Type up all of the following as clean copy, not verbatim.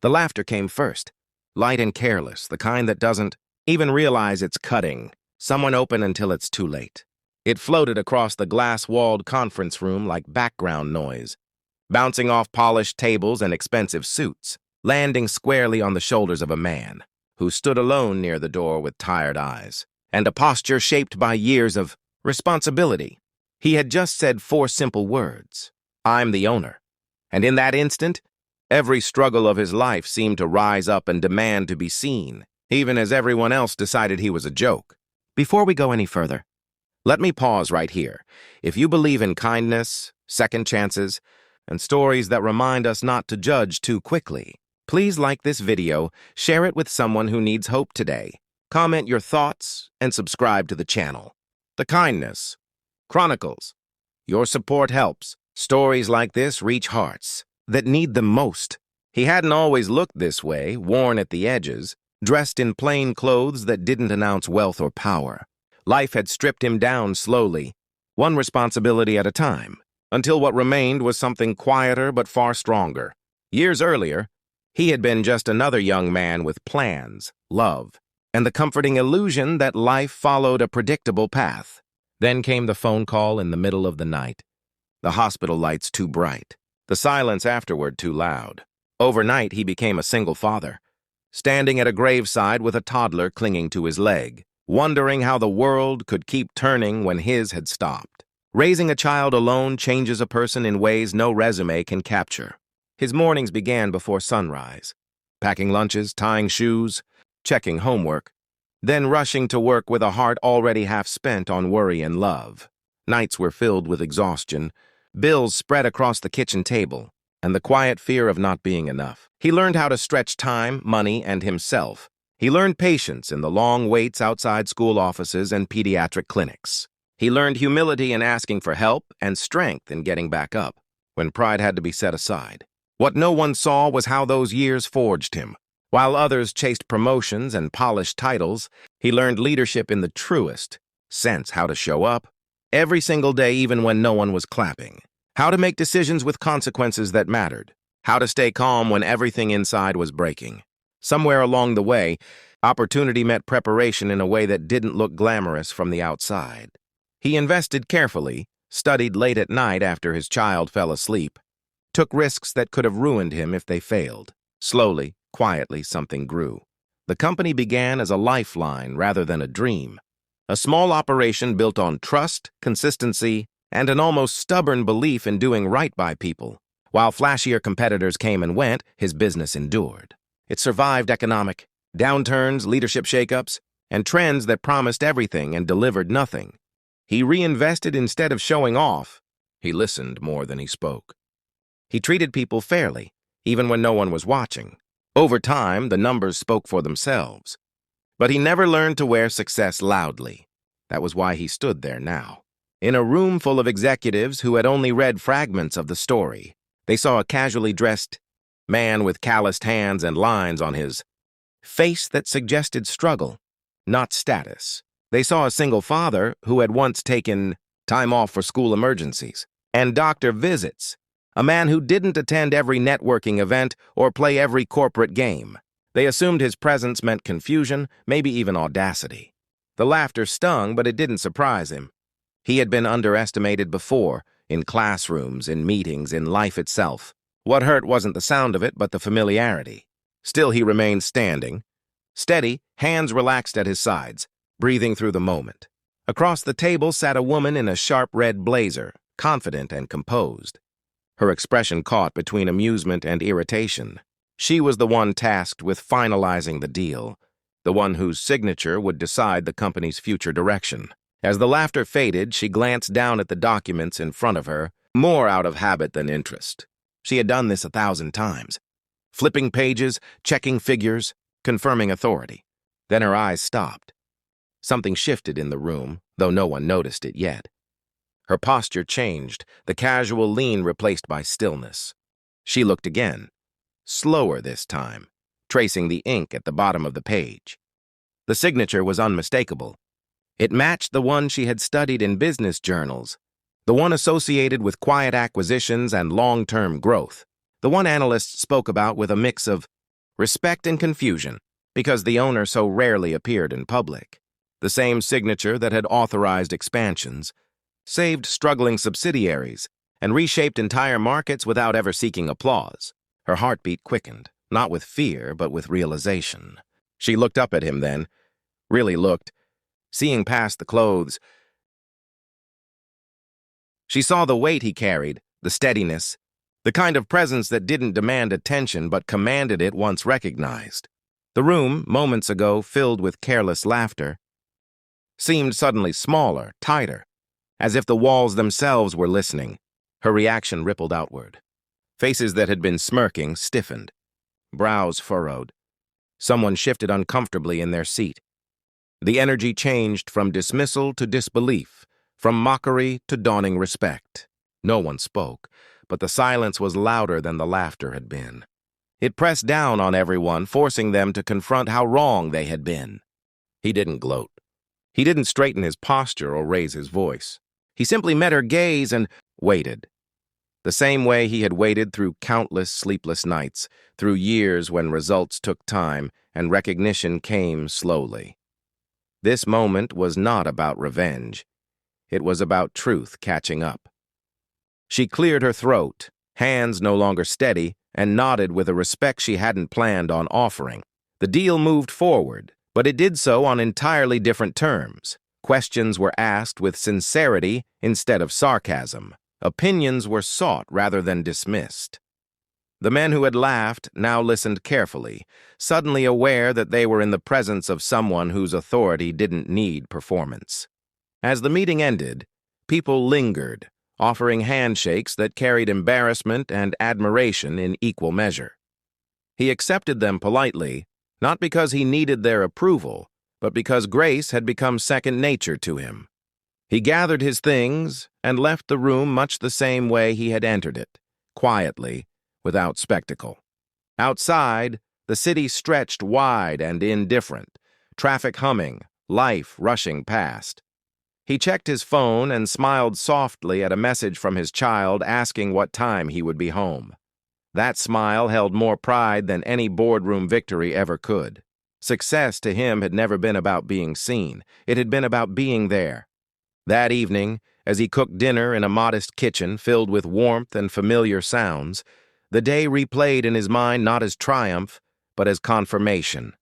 The laughter came first, light and careless, the kind that doesn't even realize it's cutting someone open until it's too late. It floated across the glass-walled conference room like background noise, bouncing off polished tables and expensive suits, landing squarely on the shoulders of a man who stood alone near the door with tired eyes and a posture shaped by years of responsibility. He had just said 4 simple words: "I'm the owner." And in that instant, every struggle of his life seemed to rise up and demand to be seen, even as everyone else decided he was a joke. Before we go any further, let me pause right here. If you believe in kindness, second chances, and stories that remind us not to judge too quickly, please like this video, share it with someone who needs hope today, comment your thoughts, and subscribe to the channel. The Kindness Chronicles. Your support helps stories like this reach hearts that need them most. He hadn't always looked this way, worn at the edges, dressed in plain clothes that didn't announce wealth or power. Life had stripped him down slowly, one responsibility at a time, until what remained was something quieter but far stronger. Years earlier, he had been just another young man with plans, love, and the comforting illusion that life followed a predictable path. Then came the phone call in the middle of the night. The hospital lights too bright, the silence afterward too loud. Overnight, he became a single father, standing at a graveside with a toddler clinging to his leg, wondering how the world could keep turning when his had stopped. Raising a child alone changes a person in ways no resume can capture. His mornings began before sunrise, packing lunches, tying shoes, checking homework, then rushing to work with a heart already half spent on worry and love. Nights were filled with exhaustion, bills spread across the kitchen table, and the quiet fear of not being enough. He learned how to stretch time, money, and himself. He learned patience in the long waits outside school offices and pediatric clinics. He learned humility in asking for help and strength in getting back up when pride had to be set aside. What no one saw was how those years forged him. While others chased promotions and polished titles, he learned leadership in the truest sense: how to show up every single day even when no one was clapping, how to make decisions with consequences that mattered, how to stay calm when everything inside was breaking. Somewhere along the way, opportunity met preparation in a way that didn't look glamorous from the outside. He invested carefully, studied late at night after his child fell asleep, took risks that could have ruined him if they failed. Slowly, quietly, something grew. The company began as a lifeline rather than a dream. A small operation built on trust, consistency, and an almost stubborn belief in doing right by people. While flashier competitors came and went, his business endured. It survived economic downturns, leadership shakeups, and trends that promised everything and delivered nothing. He reinvested instead of showing off. He listened more than he spoke. He treated people fairly, even when no one was watching. Over time, the numbers spoke for themselves. But he never learned to wear success loudly. That was why he stood there now. In a room full of executives who had only read fragments of the story, they saw a casually dressed man with calloused hands and lines on his face that suggested struggle, not status. They saw a single father who had once taken time off for school emergencies and doctor visits, a man who didn't attend every networking event or play every corporate game. They assumed his presence meant confusion, maybe even audacity. The laughter stung, but it didn't surprise him. He had been underestimated before, in classrooms, in meetings, in life itself. What hurt wasn't the sound of it, but the familiarity. Still, he remained standing, steady, hands relaxed at his sides, breathing through the moment. Across the table sat a woman in a sharp red blazer, confident and composed. Her expression caught between amusement and irritation. She was the one tasked with finalizing the deal, the one whose signature would decide the company's future direction. As the laughter faded, she glanced down at the documents in front of her, more out of habit than interest. She had done this 1,000 times, flipping pages, checking figures, confirming authority. Then her eyes stopped. Something shifted in the room, though no one noticed it yet. Her posture changed, the casual lean replaced by stillness. She looked again, slower this time, tracing the ink at the bottom of the page. The signature was unmistakable. It matched the one she had studied in business journals, the one associated with quiet acquisitions and long-term growth, the one analysts spoke about with a mix of respect and confusion, because the owner so rarely appeared in public. The same signature that had authorized expansions, saved struggling subsidiaries, and reshaped entire markets without ever seeking applause. Her heartbeat quickened, not with fear, but with realization. She looked up at him then, really looked, seeing past the clothes. She saw the weight he carried, the steadiness, the kind of presence that didn't demand attention but commanded it once recognized. The room, moments ago filled with careless laughter, seemed suddenly smaller, tighter, as if the walls themselves were listening. Her reaction rippled outward. Faces that had been smirking stiffened, brows furrowed. Someone shifted uncomfortably in their seat. The energy changed from dismissal to disbelief, from mockery to dawning respect. No one spoke, but the silence was louder than the laughter had been. It pressed down on everyone, forcing them to confront how wrong they had been. He didn't gloat. He didn't straighten his posture or raise his voice. He simply met her gaze and waited. The same way he had waited through countless sleepless nights, through years when results took time and recognition came slowly. This moment was not about revenge. It was about truth catching up. She cleared her throat, hands no longer steady, and nodded with a respect she hadn't planned on offering. The deal moved forward, but it did so on entirely different terms. Questions were asked with sincerity instead of sarcasm. Opinions were sought rather than dismissed. The men who had laughed now listened carefully, suddenly aware that they were in the presence of someone whose authority didn't need performance. As the meeting ended, people lingered, offering handshakes that carried embarrassment and admiration in equal measure. He accepted them politely, not because he needed their approval, but because grace had become second nature to him. He gathered his things and left the room much the same way he had entered it, quietly, without spectacle. Outside, the city stretched wide and indifferent, traffic humming, life rushing past. He checked his phone and smiled softly at a message from his child asking what time he would be home. That smile held more pride than any boardroom victory ever could. Success to him had never been about being seen. It had been about being there. That evening, as he cooked dinner in a modest kitchen filled with warmth and familiar sounds, the day replayed in his mind not as triumph, but as confirmation.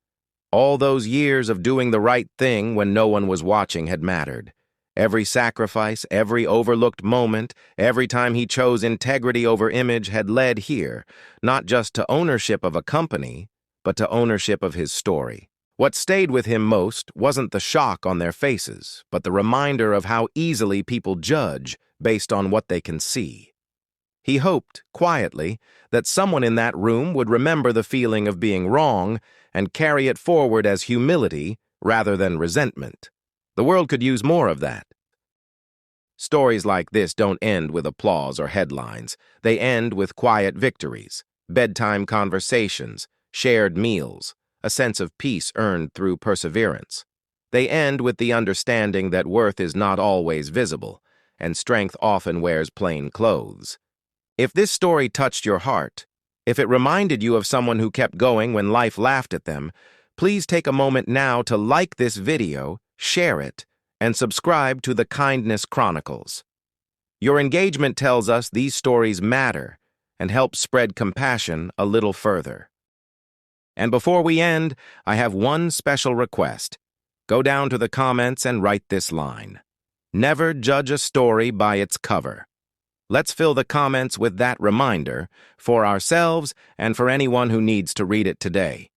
All those years of doing the right thing when no one was watching had mattered. Every sacrifice, every overlooked moment, every time he chose integrity over image had led here, not just to ownership of a company, but to ownership of his story. What stayed with him most wasn't the shock on their faces, but the reminder of how easily people judge based on what they can see. He hoped, quietly, that someone in that room would remember the feeling of being wrong and carry it forward as humility rather than resentment. The world could use more of that. Stories like this don't end with applause or headlines. They end with quiet victories, bedtime conversations, shared meals, a sense of peace earned through perseverance. They end with the understanding that worth is not always visible, and strength often wears plain clothes. If this story touched your heart, if it reminded you of someone who kept going when life laughed at them, please take a moment now to like this video, share it, and subscribe to the Kindness Chronicles. Your engagement tells us these stories matter and helps spread compassion a little further. And before we end, I have one special request. Go down to the comments and write this line. Never judge a story by its cover. Let's fill the comments with that reminder for ourselves and for anyone who needs to read it today.